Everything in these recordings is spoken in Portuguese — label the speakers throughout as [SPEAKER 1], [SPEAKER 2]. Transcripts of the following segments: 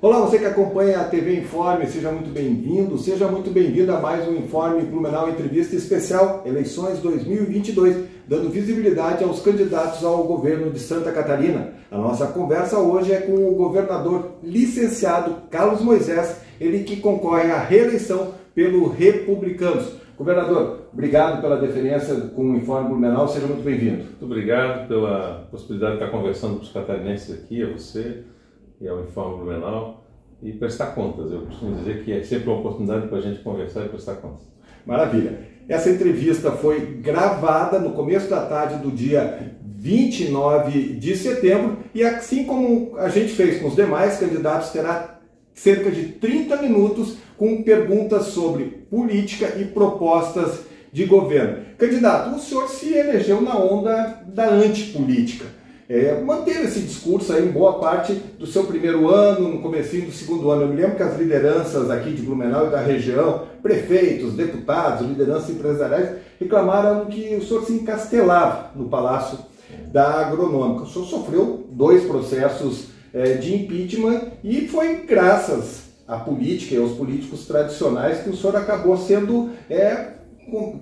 [SPEAKER 1] Olá, você que acompanha a TV Informe, seja muito bem-vindo, seja muito bem-vindo a mais um Informe Blumenau Entrevista Especial Eleições 2022, dando visibilidade aos candidatos ao governo de Santa Catarina. A nossa conversa hoje é com o governador licenciado Carlos Moisés, ele que concorre à reeleição pelo Republicanos. Governador, obrigado pela deferência com o Informe Blumenau, seja muito bem-vindo.
[SPEAKER 2] Muito obrigado pela possibilidade de estar conversando com os catarinenses aqui, a você e ao Informe Blumenau, e prestar contas. Eu costumo dizer que é sempre uma oportunidade para a gente conversar e prestar contas.
[SPEAKER 1] Maravilha. Essa entrevista foi gravada no começo da tarde do dia 29 de setembro e assim como a gente fez com os demais candidatos, terá cerca de 30 minutos com perguntas sobre política e propostas de governo. Candidato, o senhor se elegeu na onda da antipolítica. Manteve esse discurso aí em boa parte do seu primeiro ano, no comecinho do segundo ano. Eu me lembro que as lideranças aqui de Blumenau e da região, prefeitos, deputados, lideranças empresariais, reclamaram que o senhor se encastelava no Palácio da Agronômica. O senhor sofreu 2 processos de impeachment e foi graças à política e aos políticos tradicionais que o senhor acabou sendo,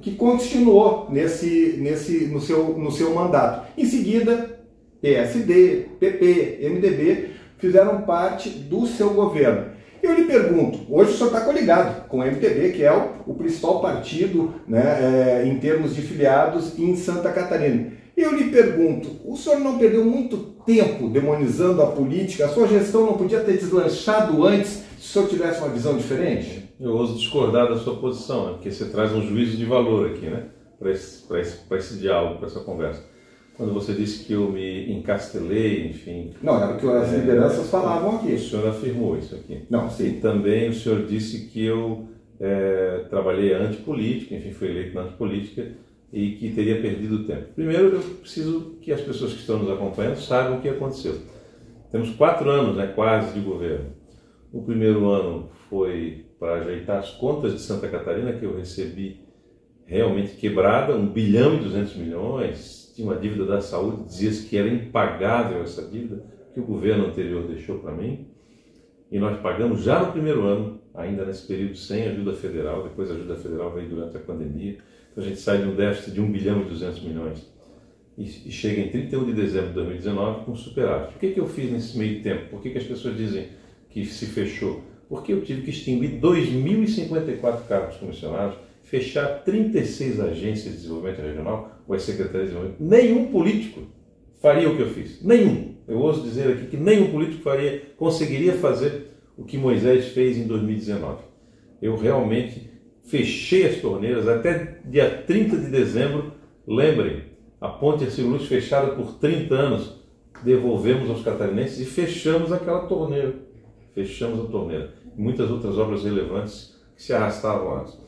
[SPEAKER 1] que continuou no seu mandato. Em seguida, PSD, PP, MDB fizeram parte do seu governo. Eu lhe pergunto, hoje o senhor está coligado com o MDB, que é o principal partido, né, em termos de filiados em Santa Catarina. Eu lhe pergunto, o senhor não perdeu muito tempo demonizando a política? A sua gestão não podia ter deslanchado antes se o senhor tivesse uma visão diferente?
[SPEAKER 2] Eu ouso discordar da sua posição, né? Porque você traz um juízo de valor aqui, né? Para esse diálogo, para essa conversa. Quando você disse que eu me encastelei, enfim...
[SPEAKER 1] Não, era o que as lideranças falavam aqui.
[SPEAKER 2] O senhor afirmou isso aqui.
[SPEAKER 1] Não, sim.
[SPEAKER 2] E também o senhor disse que eu trabalhei a antipolítica, enfim, fui eleito na antipolítica e que teria perdido tempo. Primeiro, eu preciso que as pessoas que estão nos acompanhando saibam o que aconteceu. Temos 4 anos, né, quase, de governo. O primeiro ano foi para ajeitar as contas de Santa Catarina, que eu recebi realmente quebrada, 1 bilhão e 200 milhões, tinha uma dívida da saúde, dizia-se que era impagável essa dívida, que o governo anterior deixou para mim, e nós pagamos já no primeiro ano, ainda nesse período sem ajuda federal, depois a ajuda federal veio durante a pandemia, então a gente sai de um déficit de 1 bilhão e 200 milhões, e chega em 31 de dezembro de 2019 com superávit. O que eu fiz nesse meio tempo? Por que as pessoas dizem que se fechou? Porque eu tive que extinguir 2.054 cargos comissionados, fechar 36 agências de desenvolvimento regional, ou as secretarias de desenvolvimento. Nenhum político faria o que eu fiz. Nenhum. Eu ouso dizer aqui que nenhum político conseguiria fazer o que Moisés fez em 2019. Eu realmente fechei as torneiras até dia 30 de dezembro. Lembrem, a ponte Hercílio Luz fechada por 30 anos, devolvemos aos catarinenses e fechamos aquela torneira. Fechamos a torneira. E muitas outras obras relevantes que se arrastavam antes.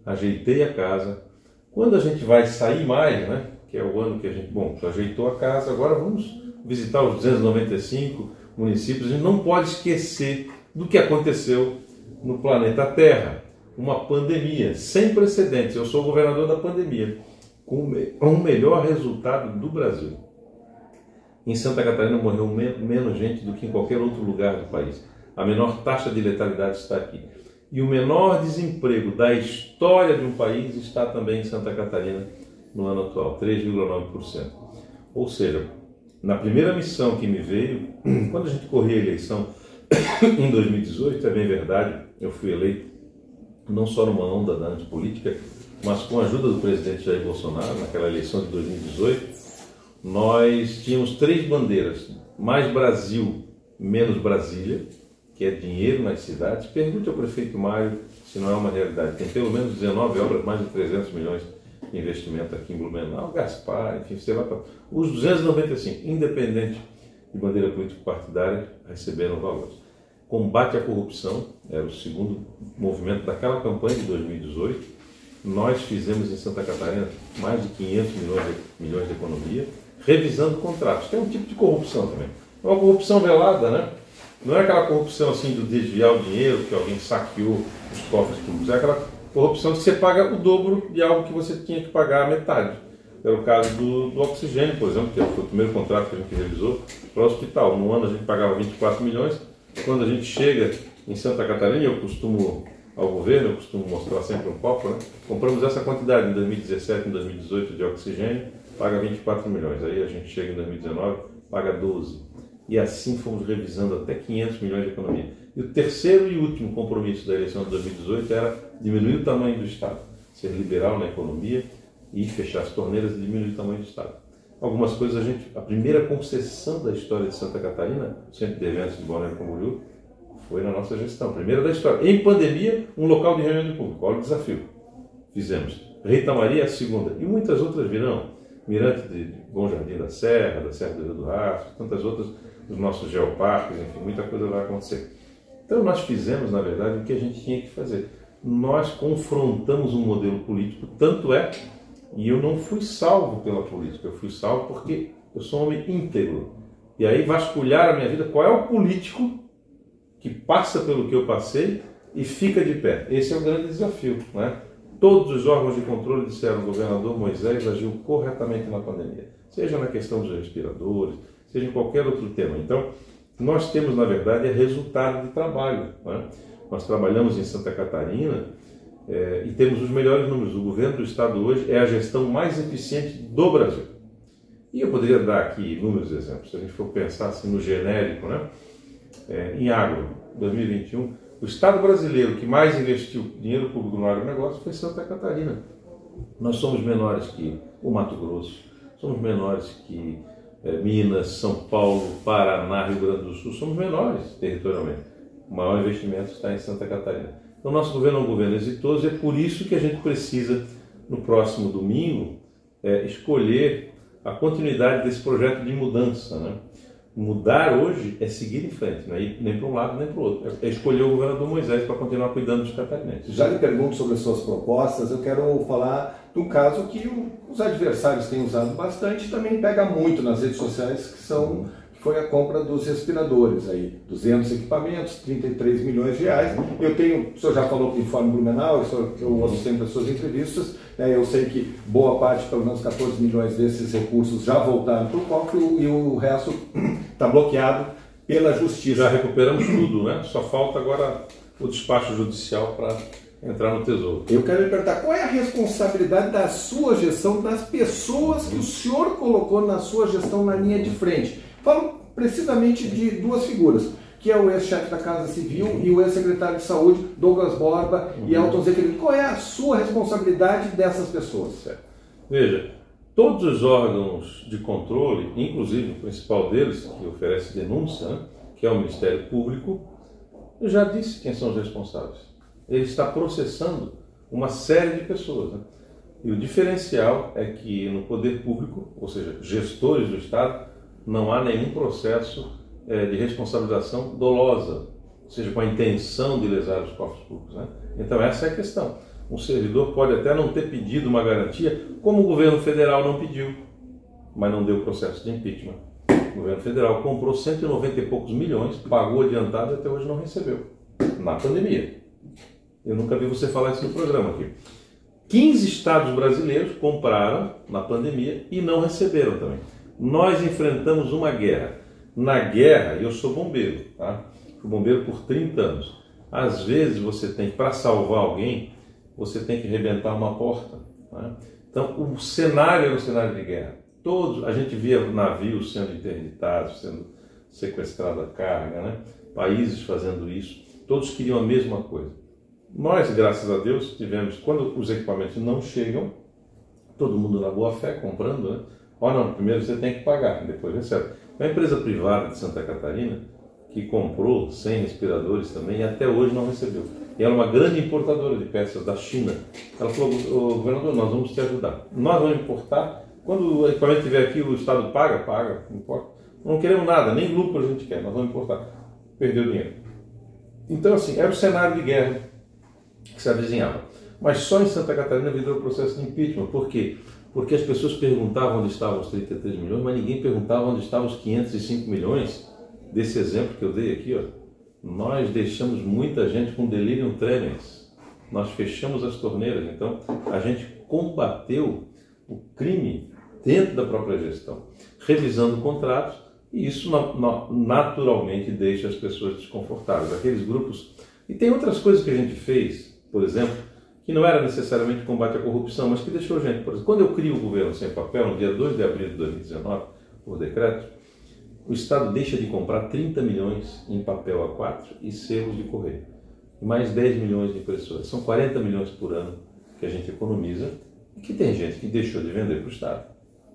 [SPEAKER 2] Ajeitei a casa. Quando a gente vai sair mais, né, que é o ano que a gente, ajeitou a casa, agora vamos visitar os 295 municípios. A gente não pode esquecer do que aconteceu no planeta Terra. Uma pandemia sem precedentes. Eu sou o governador da pandemia, com o melhor resultado do Brasil. Em Santa Catarina morreu menos gente do que em qualquer outro lugar do país. A menor taxa de letalidade está aqui. E o menor desemprego da história de um país está também em Santa Catarina no ano atual, 3,9%. Ou seja, na primeira missão que me veio, quando a gente corria a eleição em 2018, é bem verdade, eu fui eleito não só numa onda da antipolítica, mas com a ajuda do presidente Jair Bolsonaro, naquela eleição de 2018, nós tínhamos 3 bandeiras, mais Brasil, menos Brasília, que é dinheiro nas cidades. Pergunte ao prefeito Mário se não é uma realidade. Tem pelo menos 19 obras, mais de 300 milhões de investimento aqui em Blumenau, Gaspar, enfim, você vai para... Os 295, independente de bandeira político-partidária, receberam valores. Combate à corrupção, era o segundo movimento daquela campanha de 2018. Nós fizemos em Santa Catarina mais de 500 milhões de economia, revisando contratos, que é um tipo de corrupção também. É uma corrupção velada, né? Não é aquela corrupção assim do desviar o dinheiro, que alguém saqueou os cofres públicos. É aquela corrupção que você paga o dobro de algo que você tinha que pagar a metade. É o caso do oxigênio, por exemplo, que foi o primeiro contrato que a gente realizou para o hospital. No ano a gente pagava 24 milhões, Quando a gente chega em Santa Catarina, ao governo, eu costumo mostrar sempre um copo, né? Compramos essa quantidade em 2017, em 2018 de oxigênio, paga 24 milhões. Aí a gente chega em 2019, paga 12. E assim fomos revisando até 500 milhões de economia. E o terceiro e último compromisso da eleição de 2018 era diminuir o tamanho do Estado, ser liberal na economia e fechar as torneiras e diminuir o tamanho do Estado. Algumas coisas a primeira concessão da história de Santa Catarina, o Centro de Eventos de Balneário Camboriú, foi na nossa gestão, primeira da história. Em pandemia, um local de reunião de público, olha o desafio. Fizemos. Rei Tamaria, a segunda. E muitas outras virão. Mirante de Bom Jardim da Serra do Rio do Rastro, tantas outras, os nossos geoparques, enfim, muita coisa vai acontecer. Então nós fizemos, na verdade, o que a gente tinha que fazer. Nós confrontamos um modelo político, tanto é, e eu não fui salvo pela política, eu fui salvo porque eu sou um homem íntegro. E aí vasculhar a minha vida, qual é o político que passa pelo que eu passei e fica de pé. Esse é o grande desafio, né? Todos os órgãos de controle disseram que o governador Moisés agiu corretamente na pandemia, seja na questão dos respiradores, seja em qualquer outro tema. Então, nós temos, na verdade, resultado de trabalho, né? Nós trabalhamos em Santa Catarina e temos os melhores números. O governo do Estado hoje é a gestão mais eficiente do Brasil. E eu poderia dar aqui inúmeros exemplos, se a gente for pensar assim no genérico, né? Em agro, 2021, o Estado brasileiro que mais investiu dinheiro público no agronegócio foi Santa Catarina. Nós somos menores que o Mato Grosso, somos menores que Minas, São Paulo, Paraná, Rio Grande do Sul, somos menores territorialmente. O maior investimento está em Santa Catarina. Então, nosso governo é um governo exitoso e é por isso que a gente precisa, no próximo domingo, escolher a continuidade desse projeto de mudança, né? Mudar hoje é seguir em frente, não é ir nem para um lado nem para o outro. É escolher o governador Moisés para continuar cuidando dos catarinenses.
[SPEAKER 1] Já lhe pergunto sobre as suas propostas, eu quero falar de um caso que os adversários têm usado bastante e também pega muito nas redes sociais, que foi a compra dos respiradores, aí, 200 equipamentos, 33 milhões de reais. O senhor já falou do informe Blumenau, eu ouço sempre as suas entrevistas, eu sei que boa parte, pelo menos 14 milhões desses recursos já voltaram para o cofre e o resto está bloqueado pela Justiça.
[SPEAKER 2] Já recuperamos tudo, né? Só falta agora o despacho judicial para entrar no Tesouro.
[SPEAKER 1] Eu quero lhe perguntar, qual é a responsabilidade da sua gestão, das pessoas que o senhor colocou na sua gestão na linha de frente? Falo precisamente de duas figuras, que é o ex-chefe da Casa Civil e o ex-secretário de Saúde, Douglas Borba e Elton Zeferino. Qual é a sua responsabilidade dessas pessoas?
[SPEAKER 2] Veja, todos os órgãos de controle, inclusive o principal deles, que oferece denúncia, né, que é o Ministério Público, eu já disse quem são os responsáveis. Ele está processando uma série de pessoas, né? E o diferencial é que no poder público, ou seja, gestores do Estado, não há nenhum processo de responsabilização dolosa, ou seja, com a intenção de lesar os cofres públicos, né? Então essa é a questão. Um servidor pode até não ter pedido uma garantia, como o governo federal não pediu, mas não deu processo de impeachment. O governo federal comprou 190 e poucos milhões, pagou adiantado e até hoje não recebeu, na pandemia. Eu nunca vi você falar isso no programa aqui. 15 estados brasileiros compraram na pandemia e não receberam também. Nós enfrentamos uma guerra. Na guerra, eu sou bombeiro, tá? Fui bombeiro por 30 anos. Às vezes você tem, para salvar alguém, você tem que arrebentar uma porta, né? Então o cenário era um cenário de guerra. A gente via navios sendo interditados, sendo sequestrada a carga, né? Países fazendo isso. Todos queriam a mesma coisa. Nós, graças a Deus, tivemos, quando os equipamentos não chegam, todo mundo na boa fé comprando, né? Não, primeiro você tem que pagar, depois recebe. Uma empresa privada de Santa Catarina que comprou 100 respiradores também e até hoje não recebeu. E ela é uma grande importadora de peças da China. Ela falou, governador, nós vamos te ajudar. Nós vamos importar, quando o equipamento estiver aqui, o Estado paga, não importa. Não queremos nada, nem lucro a gente quer, nós vamos importar. Perdeu dinheiro. Então, assim, era o cenário de guerra que se avizinhava. Mas só em Santa Catarina virou o processo de impeachment. Por quê? Porque as pessoas perguntavam onde estavam os 33 milhões, mas ninguém perguntava onde estavam os 505 milhões desse exemplo que eu dei aqui, ó. Nós deixamos muita gente com delirium tremens. Nós fechamos as torneiras. Então, a gente combateu o crime dentro da própria gestão, revisando contratos, E isso naturalmente deixa as pessoas desconfortáveis. Aqueles grupos... E tem outras coisas que a gente fez, por exemplo, que não era necessariamente combate à corrupção, mas que deixou gente... Por exemplo, quando eu crio o governo sem papel, no dia 2 de abril de 2019, por decreto, o Estado deixa de comprar 30 milhões em papel A4 e selos de correio. E mais 10 milhões de impressoras. São 40 milhões por ano que a gente economiza e que tem gente que deixou de vender para o Estado.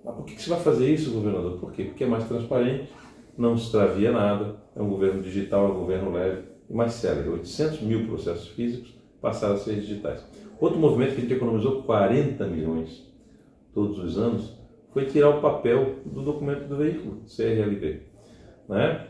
[SPEAKER 2] Mas por que você vai fazer isso, governador? Por quê? Porque é mais transparente, não extravia nada, é um governo digital, é um governo leve e mais sério. 800 mil processos físicos passaram a ser digitais. Outro movimento que a gente economizou 40 milhões todos os anos foi tirar o papel do documento do veículo, CRLV. Né?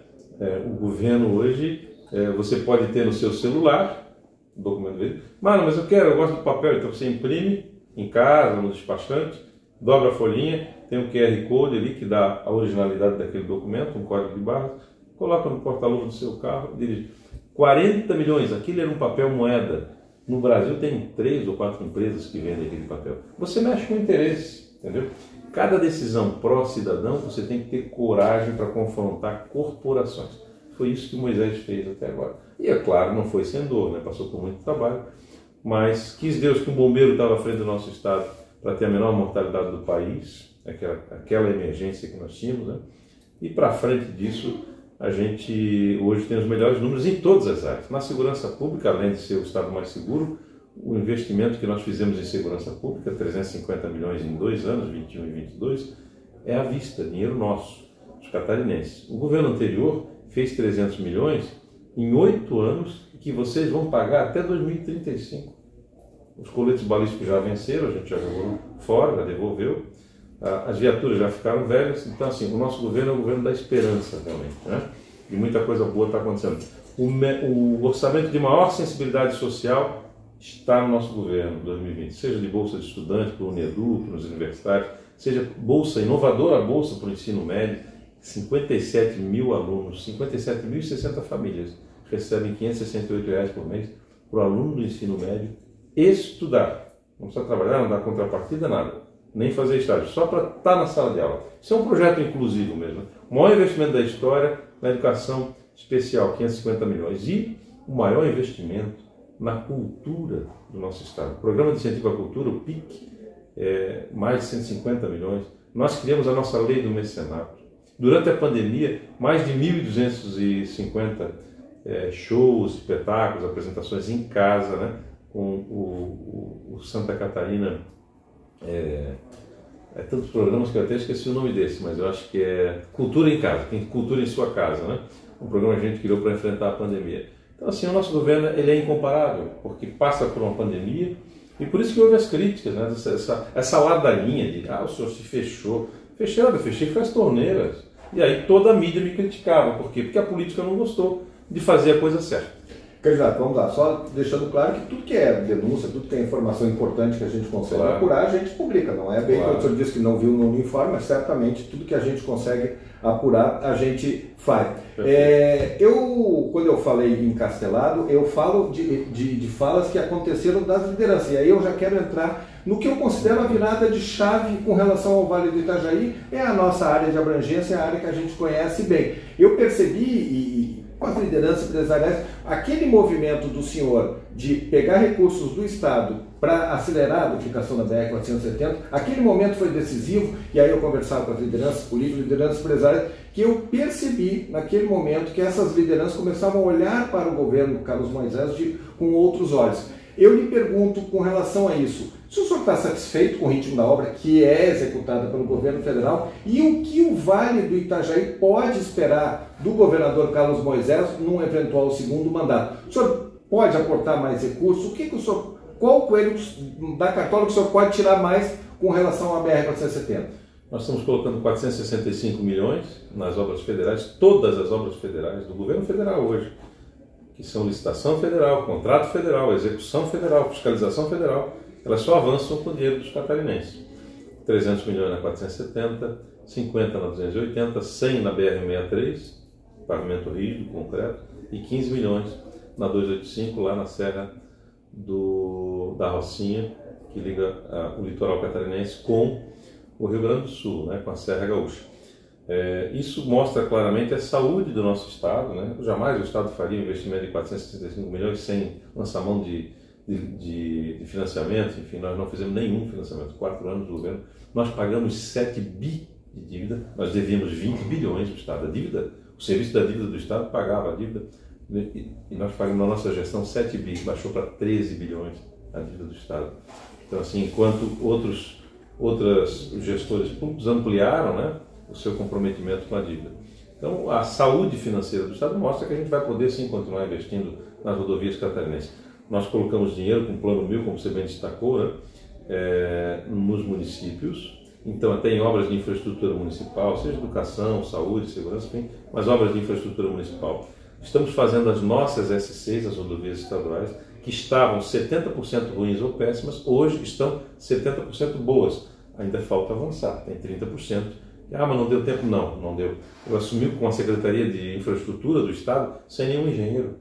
[SPEAKER 2] O governo hoje, você pode ter no seu celular o documento do veículo. Mas eu gosto do papel, então você imprime em casa, no despachante, dobra a folhinha, tem um QR Code ali que dá a originalidade daquele documento, um código de barras, coloca no porta-luvas do seu carro e dirige. 40 milhões, aquilo era um papel moeda. No Brasil tem 3 ou 4 empresas que vendem aquele papel. Você mexe com interesse, entendeu? Cada decisão pró-cidadão, você tem que ter coragem para confrontar corporações. Foi isso que Moisés fez até agora. E é claro, não foi sem dor, né? Passou por muito trabalho, mas quis Deus que um bombeiro estava à frente do nosso estado para ter a menor mortalidade do país, aquela emergência que nós tínhamos, né? E para frente disso, a gente hoje tem os melhores números em todas as áreas. Na segurança pública, além de ser o estado mais seguro, o investimento que nós fizemos em segurança pública, 350 milhões em 2 anos, 21 e 22, é à vista, dinheiro nosso, dos catarinenses. O governo anterior fez 300 milhões em 8 anos, que vocês vão pagar até 2035. Os coletes balísticos já venceram, a gente já jogou fora, já devolveu. As viaturas já ficaram velhas. Então, assim, o nosso governo é o governo da esperança, realmente, né? E muita coisa boa está acontecendo. O orçamento de maior sensibilidade social está no nosso governo, 2020. Seja de bolsa de estudante para o UNEDU, para os universitários, seja bolsa inovadora, bolsa para o ensino médio. 57 mil alunos, 57.060 famílias recebem R$ 568 por mês para o aluno do ensino médio estudar. Não precisa trabalhar, não dá contrapartida, nada. Nem fazer estágio, só para estar na sala de aula. Isso é um projeto inclusivo mesmo. O maior investimento da história na educação especial, 550 milhões. E o maior investimento na cultura do nosso estado. O Programa de Incentivo à Cultura, o PIC, mais de 150 milhões. Nós criamos a nossa lei do mecenato. Durante a pandemia, mais de 1.250 shows, espetáculos, apresentações em casa, né? Com o Santa Catarina. Tantos programas que eu até esqueci o nome desse, mas eu acho que é Cultura em Casa, tem Cultura em Sua Casa, né? Um programa que a gente criou para enfrentar a pandemia. Então, assim, o nosso governo ele é incomparável, porque passa por uma pandemia e por isso que houve as críticas, né? Essa ladainha de, o senhor se fechou. Fechei foi as torneiras. E aí toda a mídia me criticava. Por quê? Porque a política não gostou de fazer a coisa certa.
[SPEAKER 1] Candidato, vamos lá, só deixando claro que tudo que é denúncia, tudo que é informação importante que a gente consegue apurar, a gente publica. Não é bem como o senhor disse que não viu no uniforme, mas certamente tudo que a gente consegue apurar, a gente faz. Quando eu falei encastelado, eu falo de falas que aconteceram das lideranças. E aí eu já quero entrar no que eu considero a virada de chave com relação ao Vale do Itajaí, é a nossa área de abrangência, é a área que a gente conhece bem. Eu percebi, com as lideranças empresariais, aquele movimento do senhor de pegar recursos do Estado para acelerar a duplicação da BR-470, aquele momento foi decisivo, e aí eu conversava com as lideranças políticas, lideranças empresariais, que eu percebi naquele momento que essas lideranças começavam a olhar para o governo Carlos Moisés com outros olhos. Eu lhe pergunto com relação a isso, se o senhor está satisfeito com o ritmo da obra que é executada pelo governo federal e o que o Vale do Itajaí pode esperar do governador Carlos Moisés num eventual segundo mandato? O senhor pode aportar mais recursos? Qual coelho da cartola que o senhor pode tirar mais com relação à BR-470?
[SPEAKER 2] Nós estamos colocando 465 milhões nas obras federais, todas as obras federais do governo federal hoje, que são licitação federal, contrato federal, execução federal, fiscalização federal, elas só avançam com o dinheiro dos catarinenses. 300 milhões na 470, 50 na 280, 100 na BR-63, pavimento rígido, concreto, e 15 milhões na 285, lá na Serra da Rocinha, que liga o litoral catarinense com o Rio Grande do Sul, né, com a Serra Gaúcha. Isso mostra claramente a saúde do nosso Estado, né? Jamais o Estado faria um investimento de 465 milhões sem lançar mão de financiamento. Enfim, nós não fizemos nenhum financiamento. 4 anos do governo, nós pagamos 7 bi de dívida, nós devíamos 20 bilhões do Estado. A dívida, o serviço da dívida do Estado pagava a dívida, e nós pagamos na nossa gestão 7 bi, baixou para 13 bilhões a dívida do Estado. Então, assim, enquanto outros gestores públicos ampliaram, né, o seu comprometimento com a dívida. Então, a saúde financeira do Estado mostra que a gente vai poder, sim, continuar investindo nas rodovias catarinenses. Nós colocamos dinheiro com o Plano 1000, como você bem destacou, né, nos municípios. Então, até em obras de infraestrutura municipal, seja educação, saúde, segurança, enfim, mas obras de infraestrutura municipal. Estamos fazendo as nossas S6, as rodovias estaduais, que estavam 70% ruins ou péssimas, hoje estão 70% boas. Ainda falta avançar, tem 30%. Ah, mas não deu tempo? Não deu. Eu assumi com a Secretaria de Infraestrutura do Estado sem nenhum engenheiro.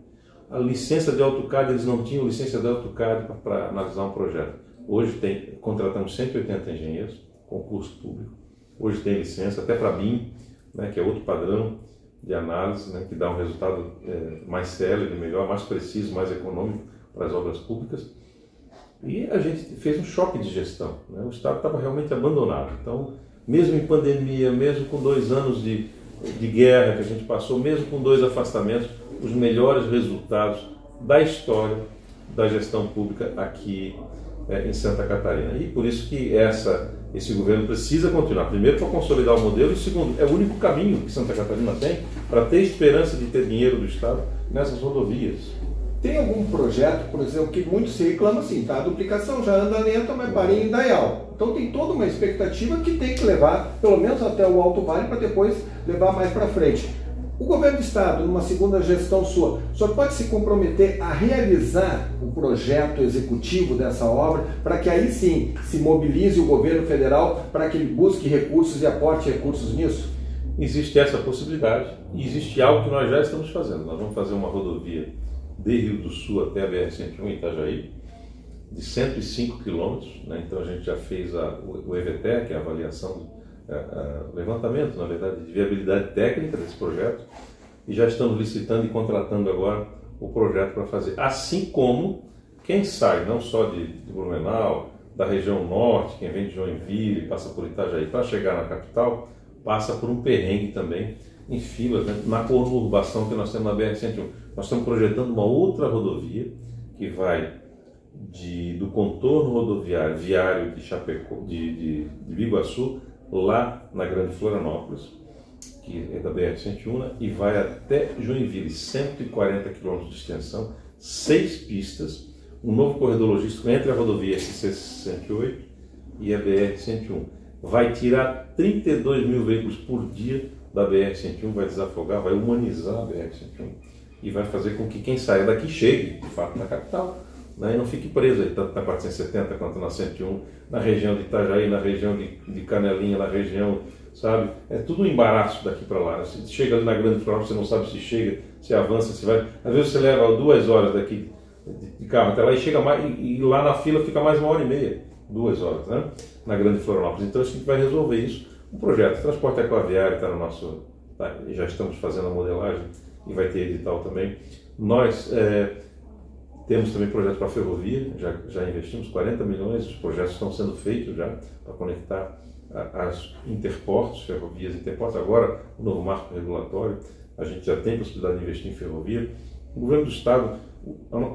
[SPEAKER 2] A licença de AutoCAD, eles não tinham licença de AutoCAD para analisar um projeto. Hoje contratamos 180 engenheiros, concurso público. Hoje tem licença, até para BIM, né, que é outro padrão de análise, né, que dá um resultado mais célere, melhor, mais preciso, mais econômico para as obras públicas. E a gente fez um choque de gestão, né? O Estado estava realmente abandonado. Então, mesmo em pandemia, mesmo com 2 anos de guerra que a gente passou, mesmo com 2 afastamentos, os melhores resultados da história da gestão pública aqui em Santa Catarina. E por isso que esse governo precisa continuar. Primeiro, para consolidar o modelo, e segundo, é o único caminho que Santa Catarina tem para ter esperança de ter dinheiro do Estado nessas rodovias.
[SPEAKER 1] Tem algum projeto, por exemplo, que muito se reclama assim, tá? A duplicação já anda lenta, mas parei em Indaial. Então tem toda uma expectativa que tem que levar, pelo menos até o Alto Vale, para depois levar mais para frente. O governo do Estado, numa segunda gestão sua, o senhor pode se comprometer a realizar o projeto executivo dessa obra, para que aí sim se mobilize o governo federal para que ele busque recursos e aporte recursos nisso?
[SPEAKER 2] Existe essa possibilidade, e existe algo que nós já estamos fazendo. Nós vamos fazer uma rodovia de Rio do Sul até a BR-101 em Itajaí, de 105 quilômetros, né? Então a gente já fez o EVTEC, que é a avaliação, o levantamento, na verdade, de viabilidade técnica desse projeto, e já estamos licitando e contratando agora o projeto para fazer. Assim como quem sai, não só de Blumenau, da região norte, quem vem de Joinville, passa por Itajaí, para chegar na capital, passa por um perrengue também, em filas, né, na conurbação que nós temos na BR-101. Nós estamos projetando uma outra rodovia que vai do contorno rodoviário de Chapecó, de Biguaçu, lá na Grande Florianópolis, que é da BR-101, né, e vai até Joinville, 140 km de extensão, 6 pistas, um novo corredor logístico entre a rodovia SC-108 e a BR-101. Vai tirar 32 mil veículos por dia da BR-101, vai desafogar, vai humanizar a BR-101 e vai fazer com que quem saia daqui chegue, de fato, na capital, né, e não fique preso aí, tanto na 470 quanto na 101, na região de Itajaí, na região de Canelinha, na região, sabe? É tudo um embaraço daqui para lá. Você chega ali na Grande Florianópolis, você não sabe se chega, se avança, se vai. Às vezes você leva 2 horas daqui de carro até lá e chega mais, e lá na fila fica mais 1h30, 2 horas, né? Na Grande Florianópolis. Então a gente vai resolver isso. O projeto de transporte aquaviário está no nosso. Já estamos fazendo a modelagem e vai ter edital também. Nós temos também projetos para ferrovia, já investimos 40 milhões, os projetos estão sendo feitos já para conectar as interportos, ferrovias interportos. Agora, o novo marco regulatório, a gente já tem possibilidade de investir em ferrovia. O governo do Estado,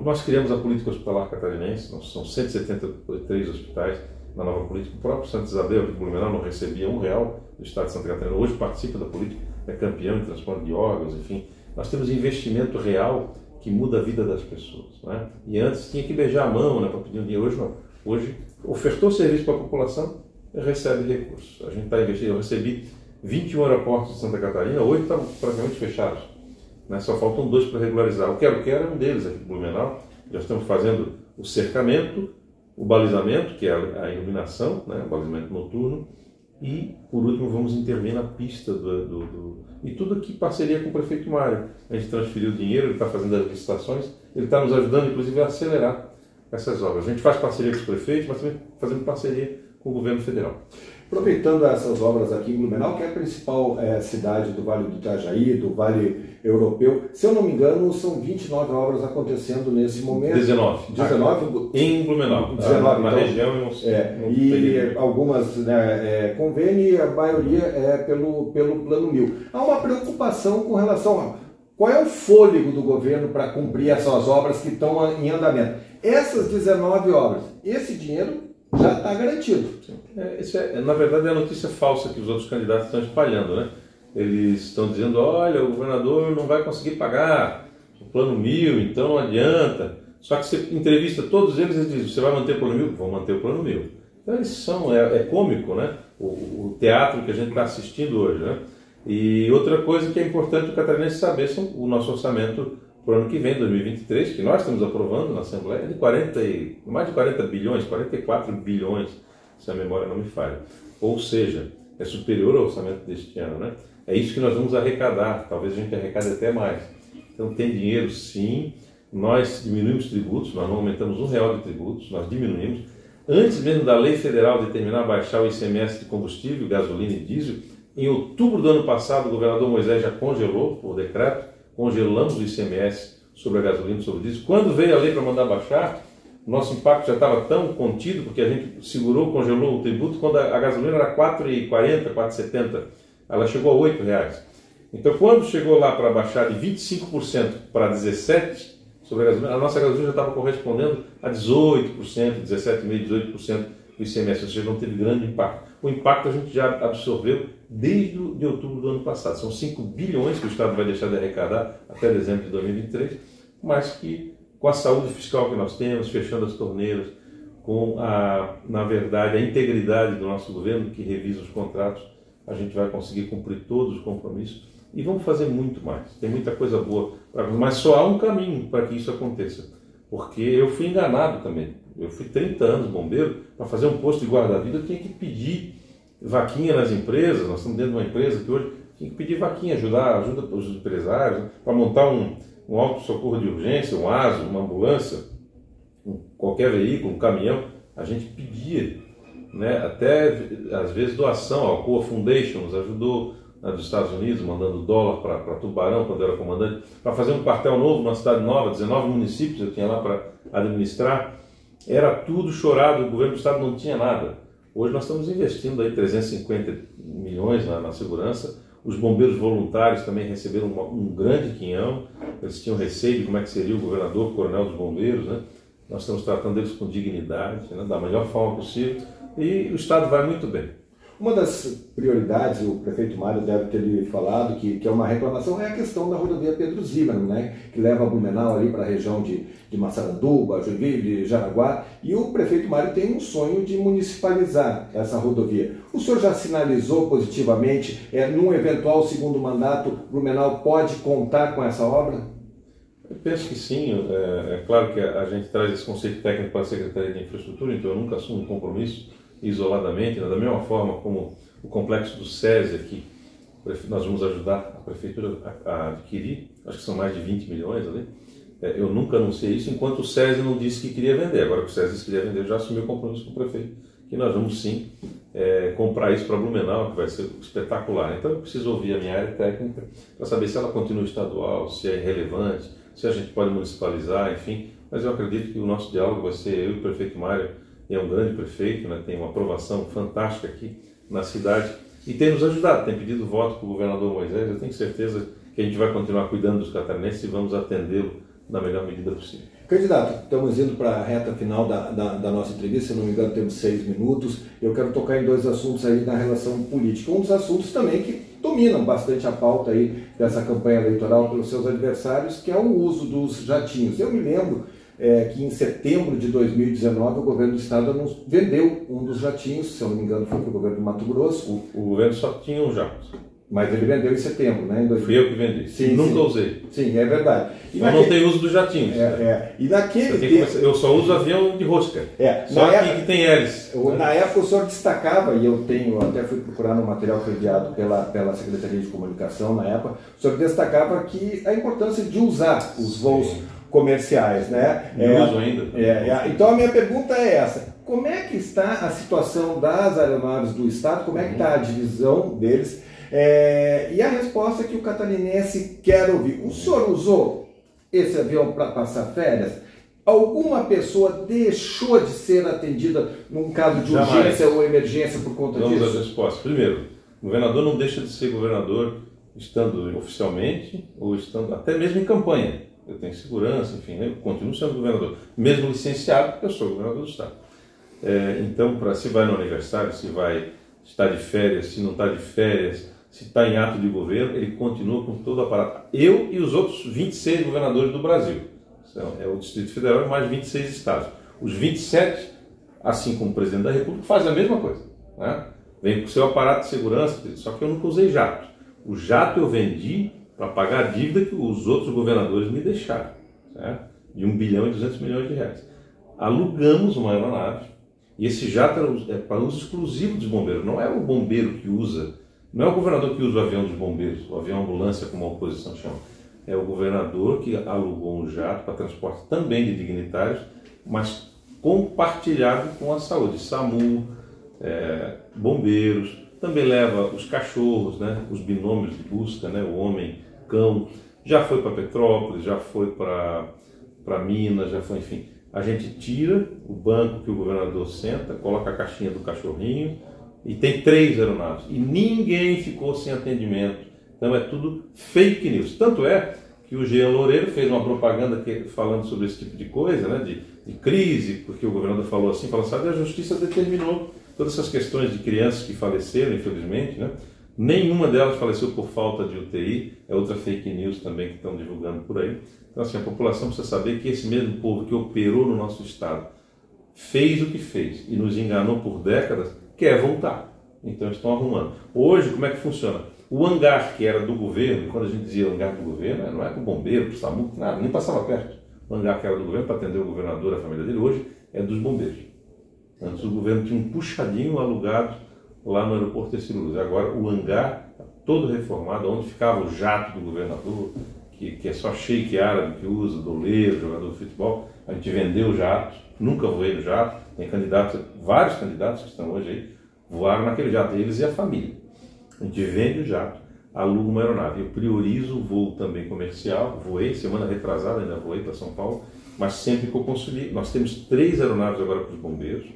[SPEAKER 2] nós criamos a política hospitalar catarinense, são 173 hospitais na nova política. O próprio Santa Isabel de Blumenau não recebia R$1 do Estado de Santa Catarina, hoje participa da política, é campeão em transporte de órgãos, enfim. Nós temos investimento real que muda a vida das pessoas, né? E antes tinha que beijar a mão, né, para pedir um dinheiro. Hoje não. Hoje ofertou serviço para a população, recebe recursos. A gente está investindo. Eu recebi 21 aeroportos de Santa Catarina, 8 estão praticamente fechados, né? Só faltam 2 para regularizar. O Quero Quero é um deles aqui em Blumenau. Já estamos fazendo o cercamento, o balizamento, que é a iluminação, né, o balizamento noturno, e, por último, vamos intervir na pista e tudo aqui em parceria com o prefeito Mário. A gente transferiu o dinheiro, ele está fazendo as licitações, ele está nos ajudando, inclusive, a acelerar essas obras. A gente faz parceria com os prefeitos, mas também fazendo parceria com o governo federal.
[SPEAKER 1] Aproveitando essas obras aqui em Blumenau, que é a principal cidade do Vale do Itajaí, do Vale Europeu, se eu não me engano, são 29 obras acontecendo nesse momento.
[SPEAKER 2] 19.
[SPEAKER 1] 19?
[SPEAKER 2] Em Blumenau.
[SPEAKER 1] 19,
[SPEAKER 2] na
[SPEAKER 1] então,
[SPEAKER 2] região.
[SPEAKER 1] E algumas convênio, e a maioria é pelo Plano 1000. Há uma preocupação com relação a qual é o fôlego do governo para cumprir essas obras que estão em andamento. Essas 19 obras, esse dinheiro já está garantido.
[SPEAKER 2] Isso na verdade, é a notícia falsa que os outros candidatos estão espalhando, né? Eles estão dizendo, olha, o governador não vai conseguir pagar o Plano 1000, então não adianta. Só que você entrevista todos eles e diz, você vai manter o Plano 1000? Vou manter o Plano 1000. Então eles são, é cômico, né? O teatro que a gente está assistindo hoje, né? E outra coisa que é importante o catarinense saber são o nosso orçamento para o ano que vem, 2023, que nós estamos aprovando na Assembleia, de mais de 40 bilhões, 44 bilhões, se a memória não me falha. Ou seja, é superior ao orçamento deste ano, né? É isso que nós vamos arrecadar, talvez a gente arrecade até mais. Então tem dinheiro sim, nós diminuímos tributos, nós não aumentamos R$1 de tributos, nós diminuímos. Antes mesmo da lei federal determinar baixar o ICMS de combustível, gasolina e diesel, em outubro do ano passado o governador Moisés já congelou, por decreto, congelamos o ICMS sobre a gasolina e sobre o diesel. Quando veio a lei para mandar baixar, nosso impacto já estava tão contido, porque a gente segurou, congelou o tributo, quando a gasolina era R$4,40, R$4,70, ela chegou a R$8. Então, quando chegou lá para baixar de 25% para 17% sobre a gasolina, a nossa gasolina já estava correspondendo a 18%, 17,5%, 18% do ICMS, ou seja, não teve grande impacto. O impacto a gente já absorveu desde de outubro do ano passado. São 5 bilhões que o Estado vai deixar de arrecadar até dezembro de 2023, mas que com a saúde fiscal que nós temos, fechando as torneiras, com na verdade, a integridade do nosso governo, que revisa os contratos, a gente vai conseguir cumprir todos os compromissos e vamos fazer muito mais. Tem muita coisa boa, mas só há um caminho para que isso aconteça, porque eu fui enganado também. Eu fui 30 anos bombeiro, para fazer um posto de guarda-vida eu tinha que pedir vaquinha nas empresas, nós estamos dentro de uma empresa que hoje tinha que pedir vaquinha, ajuda os empresários, né, para montar um auto-socorro de urgência, um ASO, uma ambulância, qualquer veículo, um caminhão, a gente pedia, né, até às vezes doação. A Alcoa Foundation nos ajudou, dos Estados Unidos, mandando dólar para Tubarão, quando eu era comandante, para fazer um quartel novo, uma cidade nova, 19 municípios eu tinha lá para administrar. Era tudo chorado, o governo do Estado não tinha nada. Hoje nós estamos investindo aí 350 milhões na segurança. Os bombeiros voluntários também receberam um grande quinhão. Eles tinham receio de como é que seria o governador, o coronel dos bombeiros, né? Nós estamos tratando deles com dignidade, né? Da melhor forma possível. E o Estado vai muito bem.
[SPEAKER 1] Uma das prioridades, o prefeito Mário deve ter lhe falado, que é uma reclamação, é a questão da rodovia Pedro Zimmermann, né, que leva a Blumenau ali para a região de Massaranduba, Joinville, Jaraguá, e o prefeito Mário tem um sonho de municipalizar essa rodovia. O senhor já sinalizou positivamente, num eventual segundo mandato, Blumenau pode contar com essa obra?
[SPEAKER 2] Eu penso que sim. É claro que a gente traz esse conceito técnico para a Secretaria de Infraestrutura, então eu nunca assumo um compromisso isoladamente, da mesma forma como o complexo do SESI aqui, nós vamos ajudar a Prefeitura a adquirir, acho que são mais de 20 milhões ali. Eu nunca anunciei isso enquanto o SESI não disse que queria vender. Agora que o SESI queria vender, eu já assumi o compromisso com o prefeito, que nós vamos sim comprar isso para Blumenau, que vai ser espetacular. Então eu preciso ouvir a minha área técnica para saber se ela continua estadual, se é relevante, se a gente pode municipalizar, enfim. Mas eu acredito que o nosso diálogo vai ser eu e o prefeito Mário. É um grande prefeito, né? Tem uma aprovação fantástica aqui na cidade e tem nos ajudado, tem pedido voto para o governador Moisés. Eu tenho certeza que a gente vai continuar cuidando dos catarinenses e vamos atendê-lo na melhor medida possível.
[SPEAKER 1] Candidato, estamos indo para a reta final da nossa entrevista, se não me engano temos 6 minutos. Eu quero tocar em 2 assuntos aí na relação política. Um dos assuntos também que dominam bastante a pauta aí dessa campanha eleitoral pelos seus adversários, que é o uso dos jatinhos. Eu me lembro que em setembro de 2019 o governo do estado vendeu um dos jatinhos, se eu não me engano foi para o governo do Mato Grosso.
[SPEAKER 2] O governo só tinha um jato.
[SPEAKER 1] Mas ele vendeu em setembro, né?
[SPEAKER 2] Fui eu que vendi.
[SPEAKER 1] Sim,
[SPEAKER 2] nunca
[SPEAKER 1] sim.
[SPEAKER 2] Usei.
[SPEAKER 1] Sim, é verdade.
[SPEAKER 2] Mas não tem uso dos jatinhos.
[SPEAKER 1] E naquele tempo...
[SPEAKER 2] Eu só uso avião de rosca. Só que tem hélice.
[SPEAKER 1] Na época o senhor destacava, e eu até fui procurar no material que foi enviado pela Secretaria de Comunicação na época, o senhor destacava que a importância de usar os voos comerciais, né?
[SPEAKER 2] Uso ainda.
[SPEAKER 1] Então a minha pergunta é essa: como é que está a situação das aeronaves do Estado? Como é que está a divisão deles? E a resposta que o catarinense quer ouvir: o senhor usou esse avião para passar férias? Alguma pessoa deixou de ser atendida num caso de urgência ou emergência por conta disso?
[SPEAKER 2] Vamos à resposta. Primeiro, o governador não deixa de ser governador estando oficialmente ou estando até mesmo em campanha. Eu tenho segurança, enfim, eu continuo sendo governador. Mesmo licenciado, eu sou governador do Estado. Então, se vai no aniversário, se vai estar de férias, se não está de férias, se está em ato de governo, ele continua com todo o aparato. Eu e os outros 26 governadores do Brasil. Então, é o Distrito Federal e mais 26 estados. Os 27, assim como o presidente da República, fazem a mesma coisa, né? Vem com o seu aparato de segurança, só que eu nunca usei jato. O jato eu vendi para pagar a dívida que os outros governadores me deixaram, certo? De 1 bilhão e 200 milhões de reais. Alugamos uma aeronave e esse jato é para uso exclusivo dos bombeiros. Não é o bombeiro que usa, não é o governador que usa o avião dos bombeiros, o avião ambulância, como a oposição chama. É o governador que alugou um jato para transporte também de dignitários, mas compartilhado com a saúde. SAMU, bombeiros, também leva os cachorros, né, os binômios de busca, né, o homem, cão, já foi para Petrópolis, já foi para Minas, já foi, enfim. A gente tira o banco que o governador senta, coloca a caixinha do cachorrinho e tem 3 aeronaves. E ninguém ficou sem atendimento. Então é tudo fake news. Tanto é que o Jean Loureiro fez uma propaganda falando sobre esse tipo de coisa, né, de crise, porque o governador falou assim, sabe, a justiça determinou todas essas questões de crianças que faleceram, infelizmente, né? Nenhuma delas faleceu por falta de UTI, é outra fake news também que estão divulgando por aí. Então, assim, a população precisa saber que esse mesmo povo que operou no nosso estado fez o que fez e nos enganou por décadas, quer voltar. Então, estão arrumando. Hoje, como é que funciona? O hangar que era do governo, quando a gente dizia hangar do governo, não é para o bombeiro, para o SAMU, nada, nem passava perto. O hangar que era do governo para atender o governador, a família dele, hoje é dos bombeiros. Antes o governo tinha um puxadinho alugado lá no aeroporto Terceiro Luz. Agora o hangar está todo reformado, onde ficava o jato do governador, que é só sheik árabe que usa, doleiro, jogador de futebol. A gente vendeu o jato, nunca voei no jato. Tem candidatos, vários candidatos que estão hoje aí, voaram naquele jato, eles e a família. A gente vende o jato, aluga uma aeronave. Eu priorizo o voo também comercial, voei, semana retrasada ainda voei para São Paulo, mas sempre que eu consegui. Nós temos 3 aeronaves agora para os bombeiros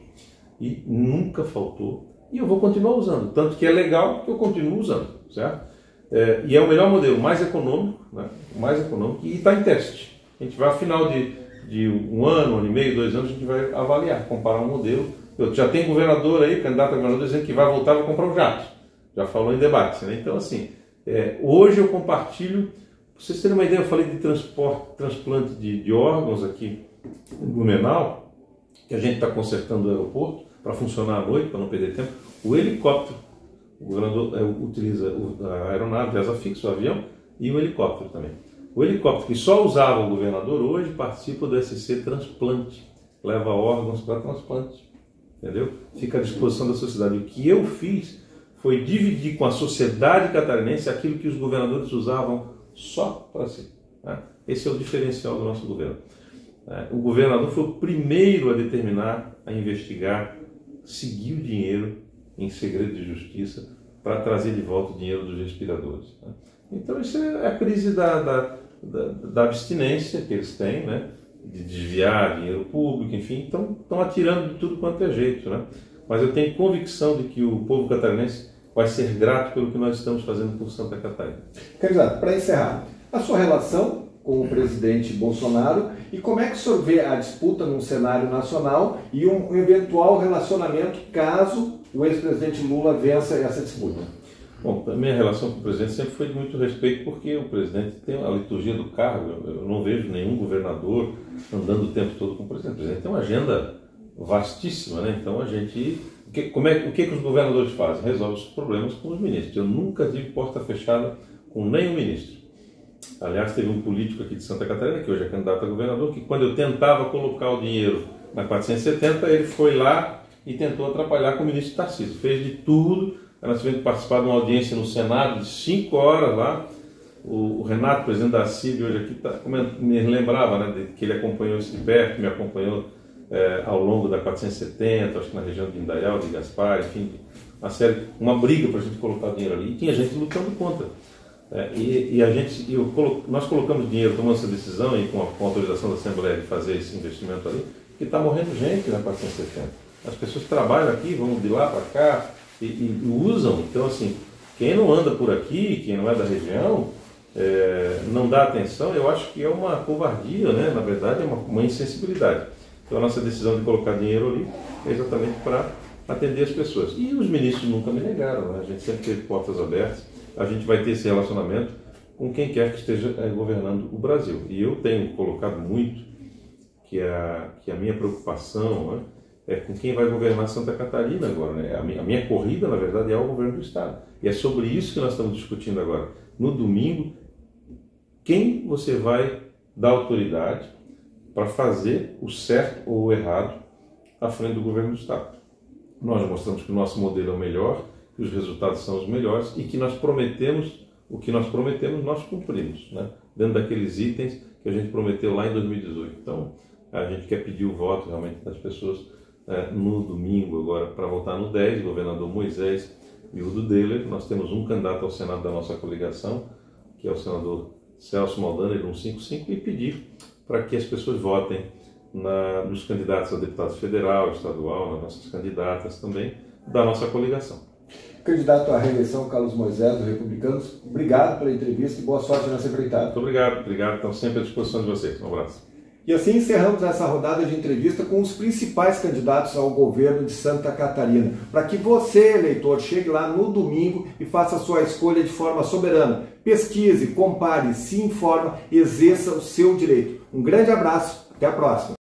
[SPEAKER 2] e nunca faltou. E eu vou continuar usando, tanto que é legal que eu continuo usando, certo? E é o melhor modelo, mais econômico, né? Mais econômico, e está em teste. A gente vai, ao final de 1 ano, 1 ano e meio, 2 anos, a gente vai avaliar, comparar um modelo. Já tem governador aí, candidato a governador, dizendo que vai voltar a comprar um jato. Já falou em debate, né? Então, assim, hoje eu compartilho, para vocês terem uma ideia, eu falei de transplante de órgãos aqui em Blumenau, que a gente está consertando o aeroporto para funcionar à noite, para não perder tempo. O helicóptero, o governador utiliza a aeronave, asa fixa, o avião, e o helicóptero também. O helicóptero que só usava o governador hoje participa do SC Transplante, leva órgãos para transplante, entendeu? Fica à disposição da sociedade. O que eu fiz foi dividir com a sociedade catarinense aquilo que os governadores usavam só para si, né? Esse é o diferencial do nosso governo. O governador foi o primeiro a determinar, a investigar, seguir o dinheiro em segredo de justiça para trazer de volta o dinheiro dos respiradores, né? Então isso é a crise da abstinência que eles têm, né? De desviar dinheiro público, enfim, estão atirando de tudo quanto é jeito, né? Mas eu tenho convicção de que o povo catarinense vai ser grato pelo que nós estamos fazendo por Santa Catarina.
[SPEAKER 1] Candidato, para encerrar, a sua relação com o presidente Bolsonaro e como é que o senhor vê a disputa num cenário nacional e um eventual relacionamento caso o ex-presidente Lula vença essa disputa?
[SPEAKER 2] Bom, a minha relação com o presidente sempre foi de muito respeito, porque o presidente tem a liturgia do cargo. Eu não vejo nenhum governador andando o tempo todo com o presidente. O presidente tem uma agenda vastíssima, né? Então a gente... O que os governadores fazem? Resolve os problemas com os ministros. Eu nunca tive porta fechada com nenhum ministro. Aliás, teve um político aqui de Santa Catarina, que hoje é candidato a governador, que quando eu tentava colocar o dinheiro na 470, ele foi lá e tentou atrapalhar com o ministro Tarcísio. Fez de tudo. Nós tivemos que participar de uma audiência no Senado de 5 horas lá, O Renato, presidente da CIB, hoje aqui, me lembrava, né, que ele acompanhou isso de perto, me acompanhou ao longo da 470, acho que na região de Indaial, de Gaspar, enfim, uma briga para a gente colocar dinheiro ali. E tinha gente lutando contra. Nós colocamos dinheiro, tomamos essa decisão e com a autorização da Assembleia de fazer esse investimento ali, que está morrendo gente na 470. As pessoas trabalham aqui, vão de lá para cá e usam. Então, assim, quem não anda por aqui, quem não é da região, não dá atenção, eu acho que é uma covardia, né? Na verdade, é uma insensibilidade. Então, a nossa decisão de colocar dinheiro ali é exatamente para atender as pessoas. E os ministros nunca me negaram, né? A gente sempre teve portas abertas, a gente vai ter esse relacionamento com quem quer que esteja governando o Brasil. E eu tenho colocado muito que a minha preocupação, né, é com quem vai governar Santa Catarina agora. Né? A minha corrida, na verdade, é ao governo do Estado. E é sobre isso que nós estamos discutindo agora. No domingo, quem você vai dar autoridade para fazer o certo ou o errado à frente do governo do Estado. Nós mostramos que o nosso modelo é o melhor, que os resultados são os melhores e que nós prometemos, o que nós prometemos, nós cumprimos, né? Dentro daqueles itens que a gente prometeu lá em 2018. Então, a gente quer pedir o voto realmente das pessoas no domingo, agora, para votar no 10, o governador Moisés e o do Deller. Nós temos um candidato ao Senado da nossa coligação, que é o senador Celso Maldaner, 155, e pedir para que as pessoas votem nos candidatos a deputado federal, estadual, nas nossas candidatas também, da nossa coligação.
[SPEAKER 1] Candidato à reeleição, Carlos Moisés, do Republicanos, obrigado pela entrevista e boa sorte nessa empreitada.
[SPEAKER 2] Muito obrigado, estamos sempre à disposição de vocês. Um abraço.
[SPEAKER 1] E assim encerramos essa rodada de entrevista com os principais candidatos ao governo de Santa Catarina, para que você, eleitor, chegue lá no domingo e faça a sua escolha de forma soberana. Pesquise, compare, se informe, exerça o seu direito. Um grande abraço, até a próxima.